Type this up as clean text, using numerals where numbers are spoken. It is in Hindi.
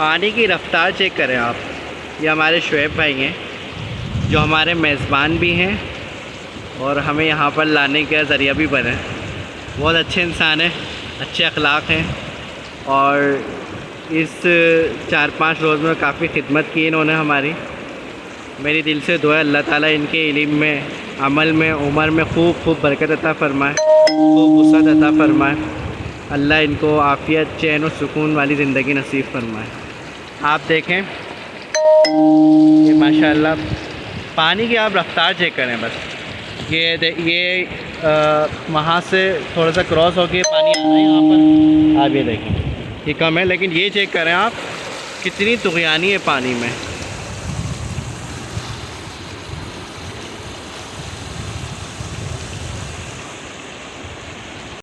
पानी की रफ़्तार चेक करें आप। ये हमारे शुएब भाई हैं जो हमारे मेज़बान भी हैं और हमें यहाँ पर लाने का ज़रिया भी बने। बहुत अच्छे इंसान हैं, अच्छे अखलाक हैं और इस 4-5 रोज़ में काफ़ी खिदमत की इन्होंने हमारी। मेरी दिल से दुआ है अल्लाह ताला इनके इल्म में, अमल में, उम्र में खूब बरकत अता फ़रमाए, खूब वुसअत अता फ़रमाए। अल्लाह इनको आफ़ियत, चैन और सुकून वाली ज़िंदगी नसीब फ़रमाए। आप देखें ये माशाअल्लाह पानी की आप रफ़्तार चेक करें बस। ये वहाँ से थोड़ा सा क्रॉस होके पानी आ रहा है यहाँ पर। आप ये देखें ये कम है, लेकिन ये चेक करें आप कितनी तुग़यानी है पानी में।